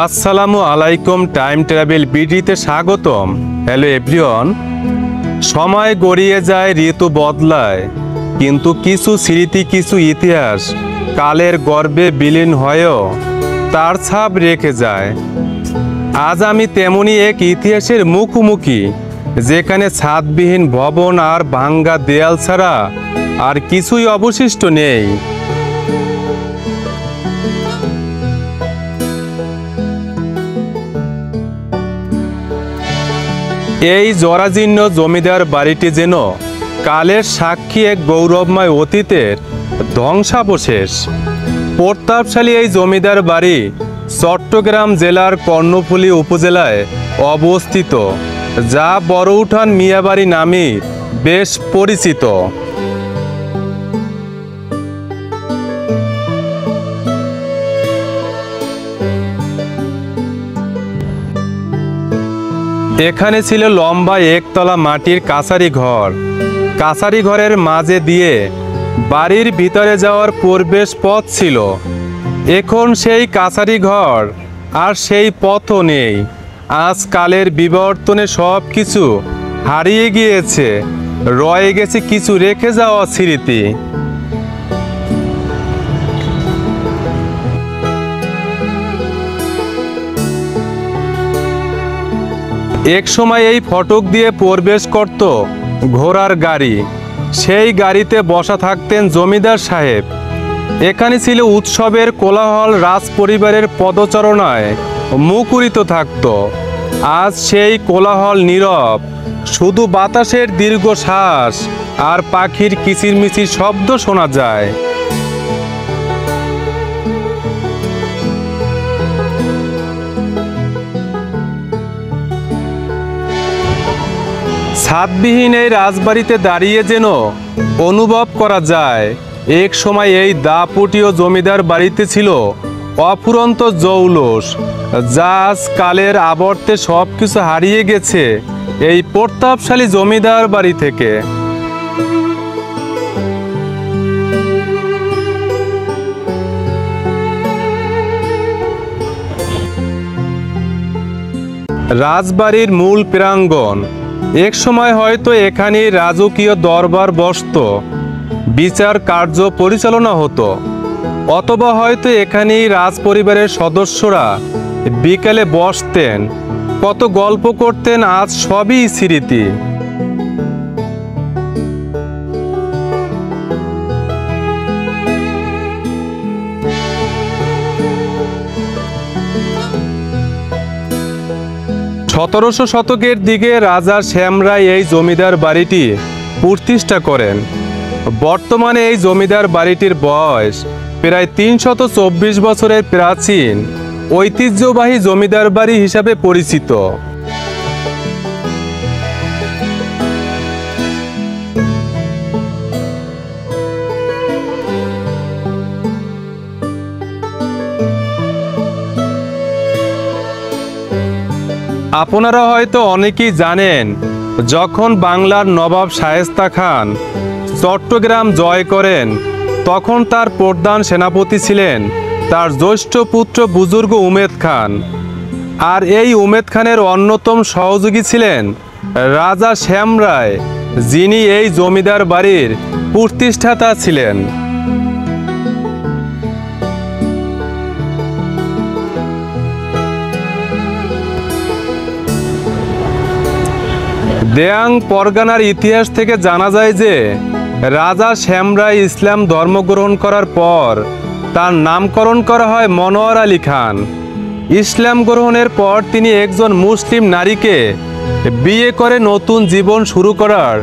আসসালামু আলাইকুম, time travel বিডিতে স্বাগতম। Hello everyone. সময় গড়িয়ে যায়, ঋতু বদলায়, কিন্তু কিছু স্মৃতি, কিছু ইতিহাস কালের গর্ভে বিলীন হয়েও তার ছাপ রেখে যায়। আজ আমি তেমনি এক ইতিহাসের মুখোমুখি, যেখানে ছাদবিহীন ভবন আর ভাঙ্গা দেয়াল ছাড়া আর কিছুই অবশিষ্ট নেই। এই জরাজীর্ণ জমিদার বাড়িটি যেন কালের সাক্ষী, এক গৌরবময় অতীতের ধ্বংসাবশেষ। প্রতাপশালী এই জমিদার বাড়ি চট্টগ্রাম জেলার কর্ণফুলী উপজেলায় অবস্থিত, যা বড়উঠান মিয়াবাড়ি নামে বেশ পরিচিত। এখানে ছিল লম্বা একতলা মাটির কাছারি ঘর। কাছারি ঘরের মাঝে দিয়ে বাড়ির ভিতরে যাওয়ার প্রবেশ পথ ছিল। এখন সেই কাছারি ঘর আর সেই পথও নেই। আজকালের বিবর্তনে সব কিছু হারিয়ে গিয়েছে, রয়ে গেছে কিছু রেখে যাওয়া স্মৃতি। এক সময় এই ফটক দিয়ে প্রবেশ করত ঘোড়ার গাড়ি। সেই গাড়িতে বসা থাকতেন জমিদার সাহেব। এখানে ছিল উৎসবের কোলাহল, রাজ পরিবারের পদচারণায় মুখরিত থাকত। আজ সেই কোলাহল নীরব, শুধু বাতাসের দীর্ঘ শ্বাস আর পাখির কিচিরমিচির শব্দ শোনা যায়। ছাদবিহীন এই রাজবাড়িতে দাঁড়িয়ে যেন অনুভব করা যায়, এক সময় এই দাপুটীয় জমিদার বাড়িতে ছিল অফুরন্ত জৌলুস, যা আজ কালের আবর্তে সব কিছু হারিয়ে গেছে এই প্রতাপশালী জমিদার বাড়ি থেকে। রাজবাড়ির মূল প্রাঙ্গণ। এক সময় হয়তো এখানে রাজকীয় দরবার বসত, বিচার কার্য পরিচালনা হতো, অথবা হয়তো এখানেই রাজ পরিবারের সদস্যরা বিকেলে বসতেন, কত গল্প করতেন। আজ সবই স্মৃতি। সতেরোশো শতকের দিকে রাজা শ্যামরায় এই জমিদার বাড়িটি প্রতিষ্ঠা করেন। বর্তমানে এই জমিদার বাড়িটির বয়স প্রায় ৩২৪ বছরের প্রাচীন ঐতিহ্যবাহী জমিদার বাড়ি হিসাবে পরিচিত। আপনারা হয়তো অনেকেই জানেন, যখন বাংলার নবাব শায়েস্তা খান চট্টগ্রাম জয় করেন, তখন তার প্রধান সেনাপতি ছিলেন তার জ্যৈষ্ঠ পুত্র বুজুর্গ উমেদ খান। আর এই উমেদ খানের অন্যতম সহযোগী ছিলেন রাজা শ্যামরায়, যিনি এই জমিদার বাড়ির প্রতিষ্ঠাতা ছিলেন। দেয়াং পরগনার ইতিহাস থেকে জানা যায় যে রাজা শ্যামরায় ইসলাম ধর্ম গ্রহণ করার পর তার নামকরণ করা হয় মনোয়ার আলী খান। ইসলাম গ্রহণের পর তিনি একজন মুসলিম নারীকে বিয়ে করে নতুন জীবন শুরু করার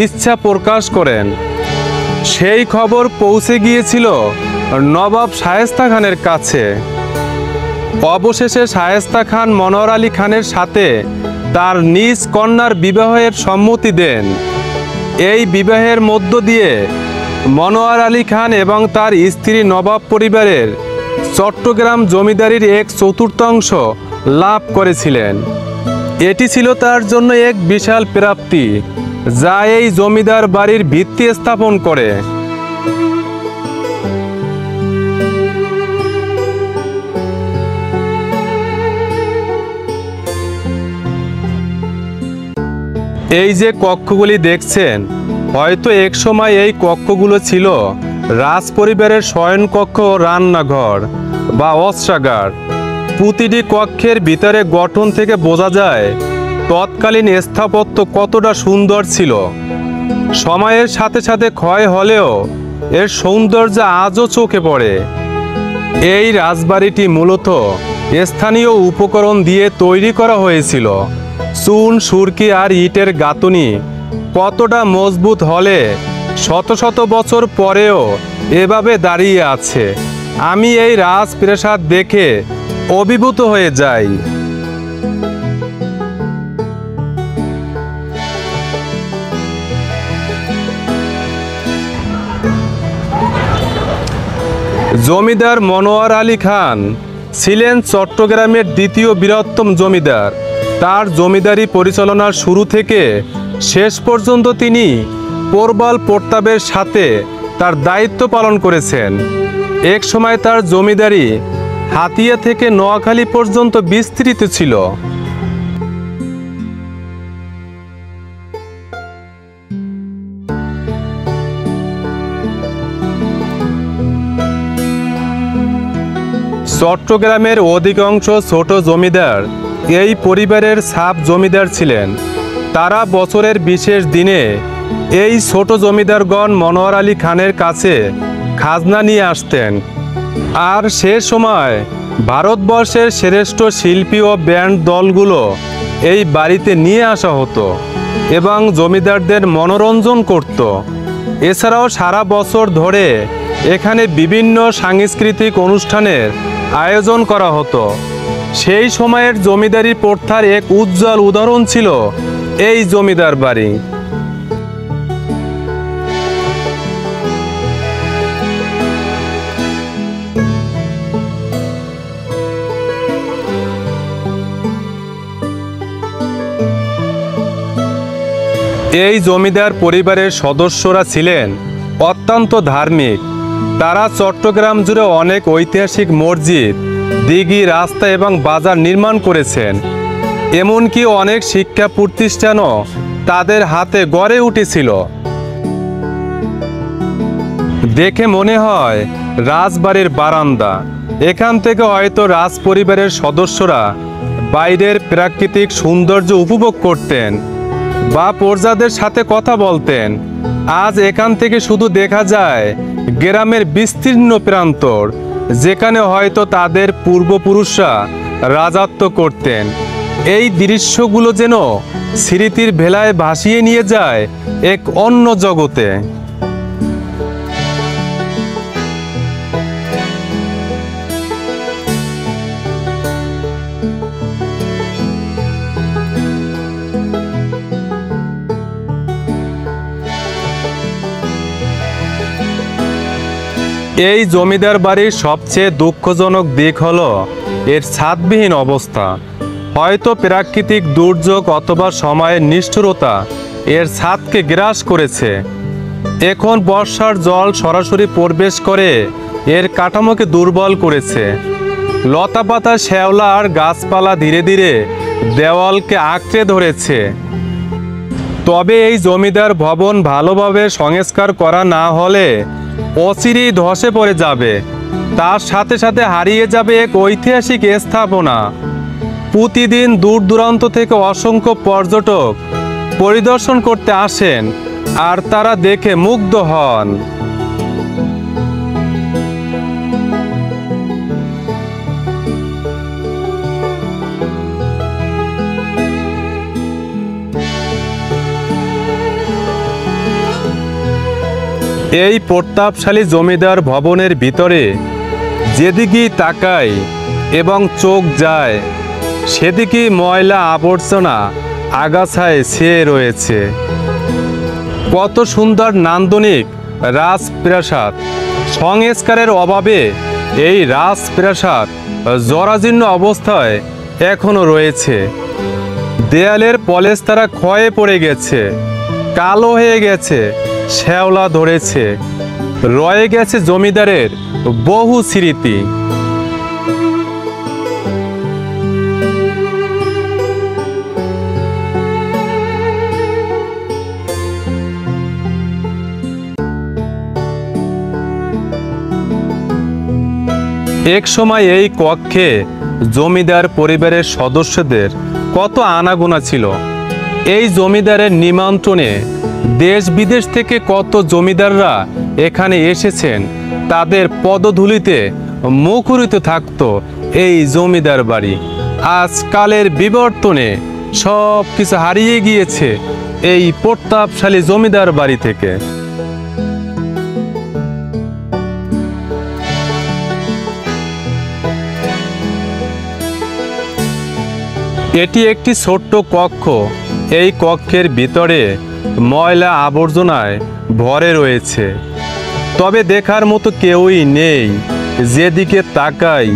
ইচ্ছা প্রকাশ করেন। সেই খবর পৌঁছে গিয়েছিল নবাব শায়েস্তা খানের কাছে। অবশেষে শায়েস্তা খান মনোয়ার আলী খানের সাথে তার নিজ কন্যার বিবাহের সম্মতি দেন। এই বিবাহের মধ্য দিয়ে মনোয়ার আলী খান এবং তার স্ত্রী নবাব পরিবারের চট্টগ্রাম জমিদারির 1/4 লাভ করেছিলেন। এটি ছিল তার জন্য এক বিশাল প্রাপ্তি, যা এই জমিদার বাড়ির ভিত্তি স্থাপন করে। এই যে কক্ষগুলি দেখছেন, হয়তো একসময় এই কক্ষগুলো ছিল রাজ পরিবারের শয়নকক্ষ ও রান্নাঘর বা অস্ত্রাগার। প্রতিটি কক্ষের ভিতরে গঠন থেকে বোঝা যায় তৎকালীন স্থাপত্য কতটা সুন্দর ছিল। সময়ের সাথে সাথে ক্ষয় হলেও এর সৌন্দর্য আজও চোখে পড়ে। এই রাজবাড়িটি মূলত স্থানীয় উপকরণ দিয়ে তৈরি করা হয়েছিল। চুন, সুরকি আর ইটের গাঁথুনি কতটা মজবুত হলে শত শত বছর পরেও এভাবে দাঁড়িয়ে আছে। আমি এই রাজপ্রাসাদ দেখে অভিভূত হয়ে যাই। জমিদার মনোয়ার আলী খান ছিলেন চট্টগ্রামের দ্বিতীয় বৃহত্তম জমিদার। তার জমিদারি পরিচালনার শুরু থেকে শেষ পর্যন্ত তিনি প্রবল প্রতাপের সাথে তার দায়িত্ব পালন করেছেন। এক সময় তার জমিদারি হাতিয়া থেকে নোয়াখালী পর্যন্ত বিস্তৃত ছিল। চট্টগ্রামের অধিকাংশ ছোট জমিদার এই পরিবারের সাব জমিদার ছিলেন। তারা বছরের বিশেষ দিনে এই ছোট জমিদারগণ মনোয়ার আলী খানের কাছে খাজনা নিয়ে আসতেন। আর সে সময় ভারতবর্ষের শ্রেষ্ঠ শিল্পী ও ব্যান্ড দলগুলো এই বাড়িতে নিয়ে আসা হতো এবং জমিদারদের মনোরঞ্জন করত। এছাড়াও সারা বছর ধরে এখানে বিভিন্ন সাংস্কৃতিক অনুষ্ঠানের আয়োজন করা হতো। সেই সময়ের জমিদারি প্রথার এক উজ্জ্বল উদাহরণ ছিল এই জমিদার বাড়ি। এই জমিদার পরিবারের সদস্যরা ছিলেন অত্যন্ত ধার্মিক। তারা চট্টগ্রাম জুড়ে অনেক ঐতিহাসিক মসজিদ, দিঘি, রাস্তা এবং বাজার নির্মাণ করেছেন। এমনকি অনেক শিক্ষা প্রতিষ্ঠানও তাদের হাতে গড়ে উঠেছিল। দেখে মনে হয় রাজবাড়ির বারান্দা। এখান থেকে হয়তো রাজ পরিবারের সদস্যরা বাইরের প্রাকৃতিক সৌন্দর্য উপভোগ করতেন বা প্রজাদের সাথে কথা বলতেন। আজ এখান থেকে শুধু দেখা যায় গ্রামের বিস্তীর্ণ প্রান্তর, যেখানে হয়তো তাদের পূর্বপুরুষরা রাজত্ব করতেন। এই দৃশ্যগুলো যেন স্মৃতির ভেলায় ভাসিয়ে নিয়ে যায় এক অন্য জগতে। এই জমিদার বাড়ির সবচেয়ে দুঃখজনক দিক হলো এর ছাদবিহীন অবস্থা। হয়তো প্রাকৃতিক দুর্যোগ অথবা সময়ের নিষ্ঠুরতা এর ছাদকে গ্রাস করেছে। এখন বর্ষার জল সরাসরি প্রবেশ করে এর কাঠামোকে দুর্বল করেছে। লতাপাতা, শ্যাওলা আর গাছপালা ধীরে ধীরে দেওয়ালকে আঁকড়ে ধরেছে। তবে এই জমিদার ভবন ভালোভাবে সংস্কার করা না হলে অচিরেই ধসে পড়ে যাবে। তার সাথে সাথে হারিয়ে যাবে এক ঐতিহাসিক স্থাপনা। প্রতিদিন দূর দূরান্ত থেকে অসংখ্য পর্যটক পরিদর্শন করতে আসেন আর তারা দেখে মুগ্ধ হন। এই প্রতাপশালী জমিদার ভবনের ভিতরে যেদিকেই তাকাই এবং চোখ যায়, সেদিকেই ময়লা আবর্জনা আগাছায় ছেয়ে রয়েছে। কত সুন্দর নান্দনিক রাজপ্রাসাদ! সংস্কারের অভাবে এই রাজপ্রাসাদ জরাজীর্ণ অবস্থায় এখনো রয়েছে। দেয়ালের পলেস্তারা ক্ষয়ে পড়ে গেছে, কালো হয়ে গেছে, শ্যাওলা ধরেছে। রয়ে গেছে জমিদারের বহু স্মৃতি। এক সময় এই কক্ষে জমিদার পরিবারের সদস্যদের কত আনাগোনা ছিল। এই জমিদারের নিমন্ত্রণে দেশ বিদেশ থেকে কত জমিদাররা এখানে এসেছেন। তাদের পদধূলিতে মুখরিত থাকতো এই জমিদার বাড়ি। আজকালের বিবর্তনে সব কিছু হারিয়ে গিয়েছে এই প্রতাপশালী জমিদার বাড়ি থেকে। এটি একটি ছোট্ট কক্ষ। এই কক্ষের ভিতরে ময়লা আবর্জনায় ভরে রয়েছে, তবে দেখার মতো কেউই নেই। যেদিকে তাকাই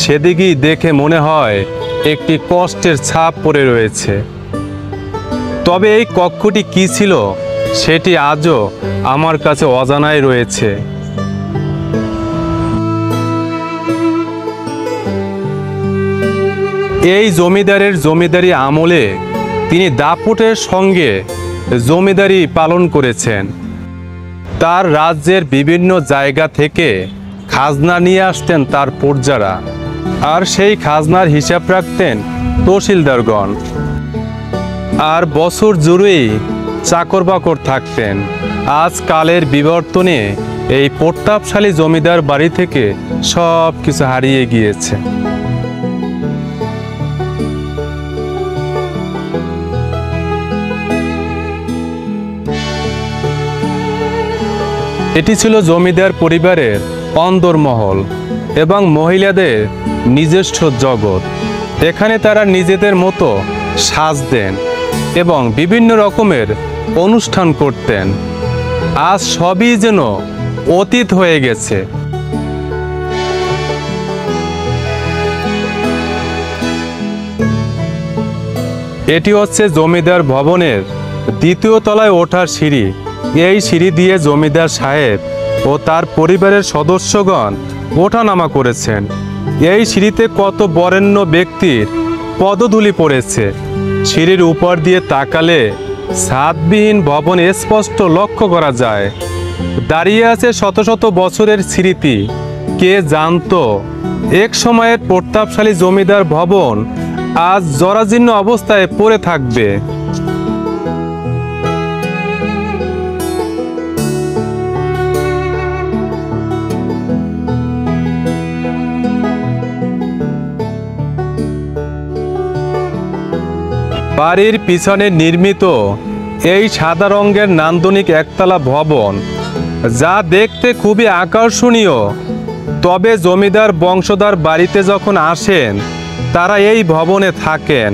সেদিকেই দেখে মনে হয় একটি কষ্টের ছাপ পড়ে রয়েছে। তবে এই কক্ষটি কি ছিল সেটি আজও আমার কাছে অজানাই রয়েছে। এই জমিদারের জমিদারি আমলে তিনি দাপটের সঙ্গে জমিদারি পালন করেছেন। তার রাজ্যের বিভিন্ন জায়গা থেকে খাজনা নিয়ে আসতেন তার প্রজারা, আর সেই খাজনার হিসাব রাখতেন তহসিলদারগণ। আর বছর জুড়েই চাকর বাকর থাকতেন। আজকালের বিবর্তনে এই প্রতাপশালী জমিদার বাড়ি থেকে সব কিছু হারিয়ে গিয়েছে। এটি ছিল জমিদার পরিবারের অন্দরমহল এবং মহিলাদের নিজস্ব জগৎ। এখানে তারা নিজেদের মতো সাজতেন এবং বিভিন্ন রকমের অনুষ্ঠান করতেন। আজ সবই যেন অতীত হয়ে গেছে। এটি হচ্ছে জমিদার ভবনের দ্বিতীয় তলায় ওঠার সিঁড়ি। এই সিঁড়ি দিয়ে জমিদার সাহেব ও তার পরিবারের সদস্যগণ ওঠানামা করেছেন। এই সিঁড়িতে কত বরেণ্য ব্যক্তির পদধূলি পড়েছে। সিঁড়ির উপর দিয়ে তাকালে ছাদবিহীন ভবন স্পষ্ট লক্ষ্য করা যায়। দাঁড়িয়ে আছে শত শত বছরের স্মৃতি। কে জানতো এক সময়ের প্রতাপশালী জমিদার ভবন আজ জরাজীর্ণ অবস্থায় পড়ে থাকবে। বাড়ির পিছনে নির্মিত এই সাদা রঙের নান্দনিক একতলা ভবন, যা দেখতে খুবই আকর্ষণীয়। তবে জমিদার বংশধর বাড়িতে যখন আসেন তারা এই ভবনে থাকেন।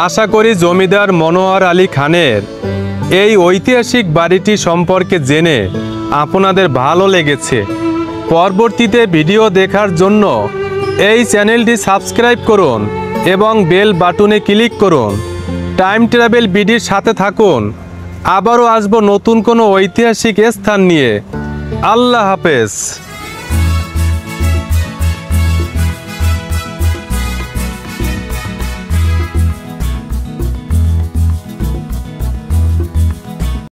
আশা করি জমিদার মনোয়ার আলী খানের এই ঐতিহাসিক বাড়িটি সম্পর্কে জেনে আপনাদের ভালো লেগেছে। পরবর্তীতে ভিডিও দেখার জন্য এই চ্যানেলটি সাবস্ক্রাইব করুন এবং বেল বাটনে ক্লিক করুন। টাইম ট্রাভেল বিডির সাথে থাকুন। আবারও আসবো নতুন কোনো ঐতিহাসিক স্থান নিয়ে। আল্লাহ হাফেজ।